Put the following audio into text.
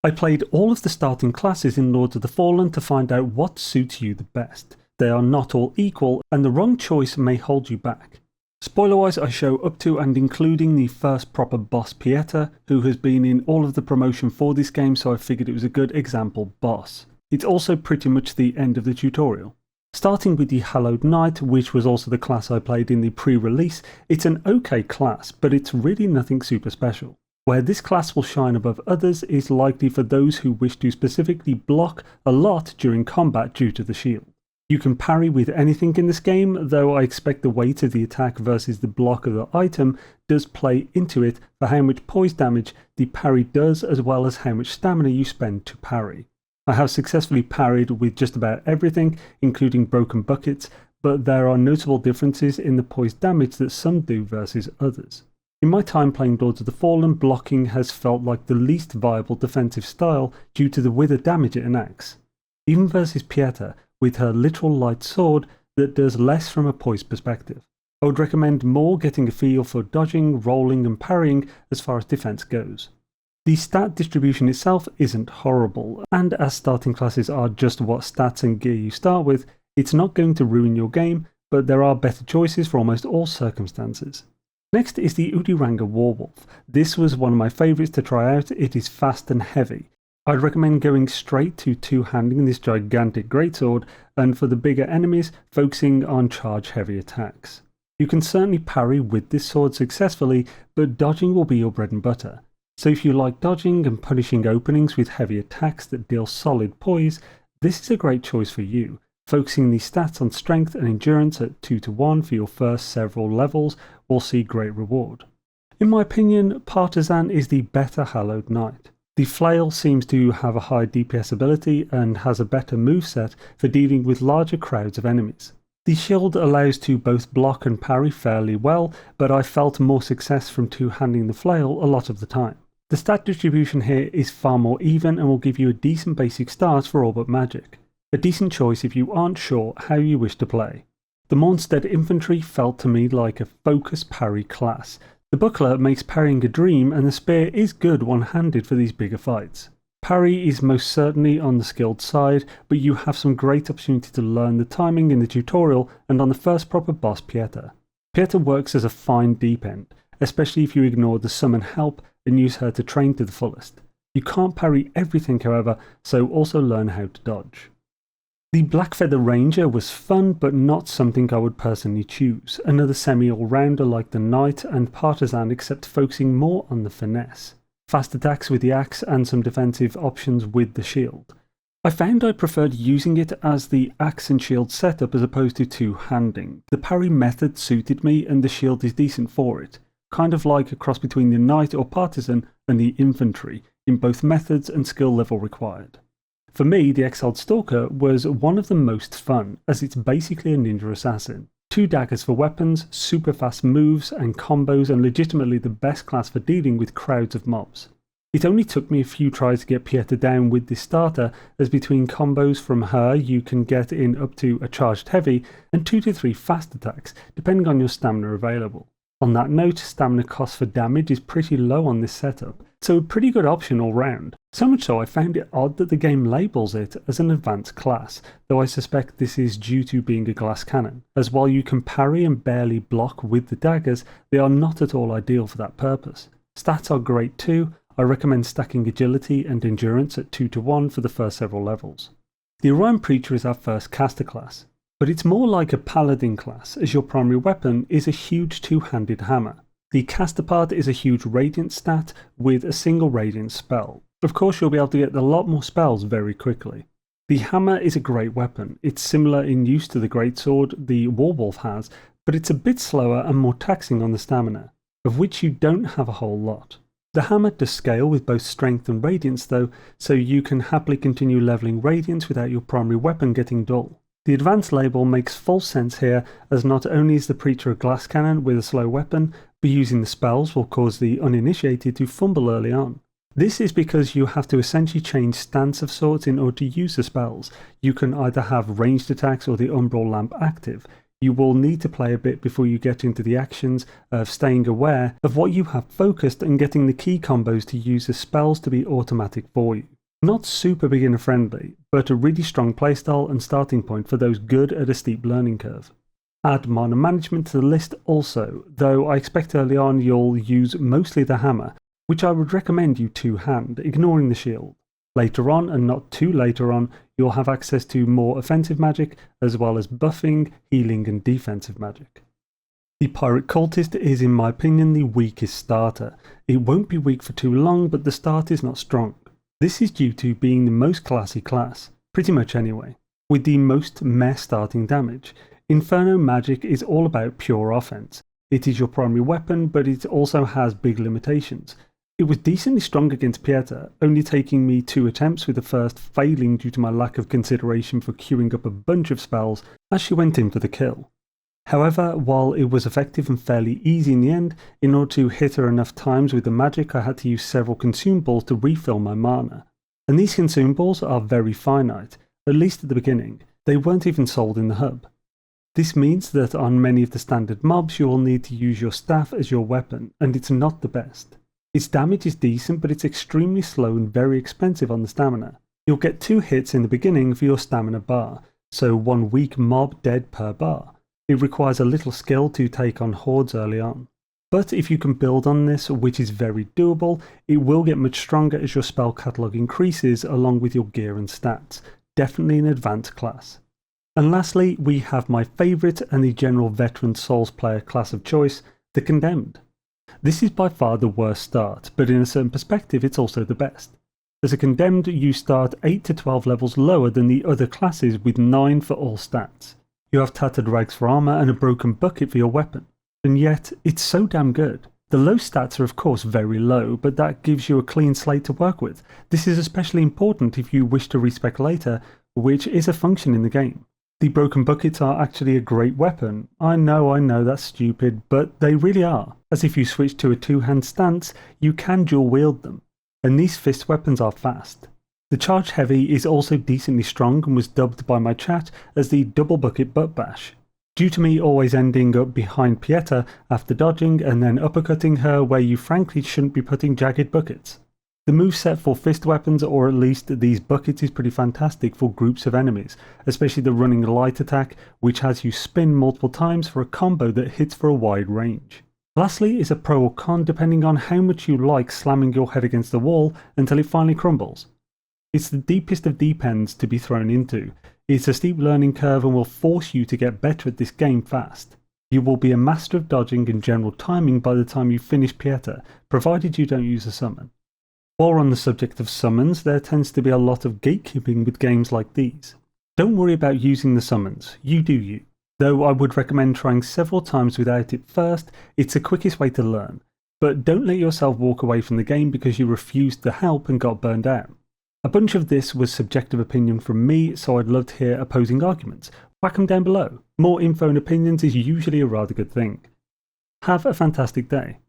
I played all of the starting classes in Lords of the Fallen to find out what suits you the best. They are not all equal, and the wrong choice may hold you back. Spoiler-wise, I show up to and including the first proper boss Pieter, who has been in all of the promotion for this game, so I figured it was a good example boss. It's also pretty much the end of the tutorial. Starting with the Hallowed Knight, which was also the class I played in the pre-release, it's an okay class, but it's really nothing super special. Where this class will shine above others is likely for those who wish to specifically block a lot during combat due to the shield. You can parry with anything in this game, though I expect the weight of the attack versus the block of the item does play into it for how much poise damage the parry does as well as how much stamina you spend to parry. I have successfully parried with just about everything, including broken buckets, but there are notable differences in the poise damage that some do versus others. In my time playing Lords of the Fallen, blocking has felt like the least viable defensive style due to the wither damage it enacts. Even versus Pieter, with her literal light sword that does less from a poise perspective. I would recommend more getting a feel for dodging, rolling and parrying as far as defense goes. The stat distribution itself isn't horrible, and as starting classes are just what stats and gear you start with, it's not going to ruin your game, but there are better choices for almost all circumstances. Next is the Udirangr Warwolf. This was one of my favourites to try out. It is fast and heavy. I'd recommend going straight to two-handing this gigantic greatsword, and for the bigger enemies, focusing on charge-heavy attacks. You can certainly parry with this sword successfully, but dodging will be your bread and butter. So if you like dodging and punishing openings with heavy attacks that deal solid poise, this is a great choice for you. Focusing these stats on strength and endurance at 2-1 for your first several levels will see great reward. In my opinion, Partisan is the better Hallowed Knight. The flail seems to have a high DPS ability and has a better moveset for dealing with larger crowds of enemies. The shield allows to both block and parry fairly well, but I felt more success from two-handing the flail a lot of the time. The stat distribution here is far more even and will give you a decent basic start for all but magic. A decent choice if you aren't sure how you wish to play. The Mornstead Infantry felt to me like a focus parry class. The buckler makes parrying a dream, and the spear is good one-handed for these bigger fights. Parry is most certainly on the skilled side, but you have some great opportunity to learn the timing in the tutorial and on the first proper boss Pieter. Pieter works as a fine deep end, especially if you ignore the summon help and use her to train to the fullest. You can't parry everything however, so also learn how to dodge. The Blackfeather Ranger was fun, but not something I would personally choose. Another semi-all-rounder like the Knight and Partisan, except focusing more on the finesse. Fast attacks with the axe and some defensive options with the shield. I found I preferred using it as the axe and shield setup as opposed to two-handing. The parry method suited me and the shield is decent for it. Kind of like a cross between the Knight or Partisan and the Infantry, in both methods and skill level required. For me, the Exiled Stalker was one of the most fun, as it's basically a ninja assassin. 2 daggers for weapons, super fast moves and combos, and legitimately the best class for dealing with crowds of mobs. It only took me a few tries to get Pieter down with this starter, as between combos from her you can get in up to a charged heavy and 2 to 3 fast attacks, depending on your stamina available. On that note, stamina cost for damage is pretty low on this setup, so a pretty good option all round. So much so I found it odd that the game labels it as an advanced class, though I suspect this is due to being a glass cannon, as while you can parry and barely block with the daggers, they are not at all ideal for that purpose. Stats are great too. I recommend stacking agility and endurance at 2-1 for the first several levels. The Orian Preacher is our first caster class, but it's more like a paladin class, as your primary weapon is a huge two-handed hammer. The caster part is a huge radiant stat with a single radiant spell. Of course you'll be able to get a lot more spells very quickly. The hammer is a great weapon. It's similar in use to the greatsword the Warwolf has, but it's a bit slower and more taxing on the stamina, of which you don't have a whole lot. The hammer does scale with both strength and radiance though, so you can happily continue leveling radiance without your primary weapon getting dull. The advanced label makes full sense here, as not only is the Preacher a glass cannon with a slow weapon, but using the spells will cause the uninitiated to fumble early on. This is because you have to essentially change stance of sorts in order to use the spells. You can either have ranged attacks or the Umbral Lamp active. You will need to play a bit before you get into the actions of staying aware of what you have focused and getting the key combos to use the spells to be automatic for you. Not super beginner friendly, but a really strong playstyle and starting point for those good at a steep learning curve. Add mana management to the list also, though I expect early on you'll use mostly the hammer, which I would recommend you two-hand, ignoring the shield. Later on, and not too later on, you'll have access to more offensive magic, as well as buffing, healing and defensive magic. The Pyric Cultist is in my opinion the weakest starter. It won't be weak for too long, but the start is not strong. This is due to being the most classy class, pretty much anyway, with the most meh starting damage. Inferno magic is all about pure offense. It is your primary weapon, but it also has big limitations. It was decently strong against Pieter, only taking me 2 attempts, with the first failing due to my lack of consideration for queuing up a bunch of spells as she went in for the kill. However, while it was effective and fairly easy in the end, in order to hit her enough times with the magic I had to use several consumables to refill my mana. And these consumables are very finite, at least at the beginning. They weren't even sold in the hub. This means that on many of the standard mobs you will need to use your staff as your weapon, and it's not the best. Its damage is decent, but it's extremely slow and very expensive on the stamina. You'll get 2 hits in the beginning for your stamina bar, so 1 weak mob dead per bar. It requires a little skill to take on hordes early on. But if you can build on this, which is very doable, it will get much stronger as your spell catalogue increases along with your gear and stats. Definitely an advanced class. And lastly, we have my favourite and the general veteran Souls player class of choice, the Condemned. This is by far the worst start, but in a certain perspective it's also the best. As a Condemned, you start 8 to 12 levels lower than the other classes with 9 for all stats. You have tattered rags for armour and a broken bucket for your weapon. And yet, it's so damn good. The low stats are of course very low, but that gives you a clean slate to work with. This is especially important if you wish to respec later, which is a function in the game. The broken buckets are actually a great weapon. I know that's stupid, but they really are, as if you switch to a 2-hand stance, you can dual wield them. And these fist weapons are fast. The charge heavy is also decently strong and was dubbed by my chat as the double bucket butt bash, due to me always ending up behind Pieter after dodging and then uppercutting her where you frankly shouldn't be putting jagged buckets. The moveset for fist weapons, or at least these buckets, is pretty fantastic for groups of enemies, especially the running light attack, which has you spin multiple times for a combo that hits for a wide range. Lastly is a pro or con depending on how much you like slamming your head against the wall until it finally crumbles. It's the deepest of deep ends to be thrown into. It's a steep learning curve and will force you to get better at this game fast. You will be a master of dodging and general timing by the time you finish Pieter, provided you don't use a summon. While we're on the subject of summons, there tends to be a lot of gatekeeping with games like these. Don't worry about using the summons, you do you. Though I would recommend trying several times without it first, it's the quickest way to learn. But don't let yourself walk away from the game because you refused to help and got burned out. A bunch of this was subjective opinion from me, so I'd love to hear opposing arguments. Whack them down below. More info and opinions is usually a rather good thing. Have a fantastic day.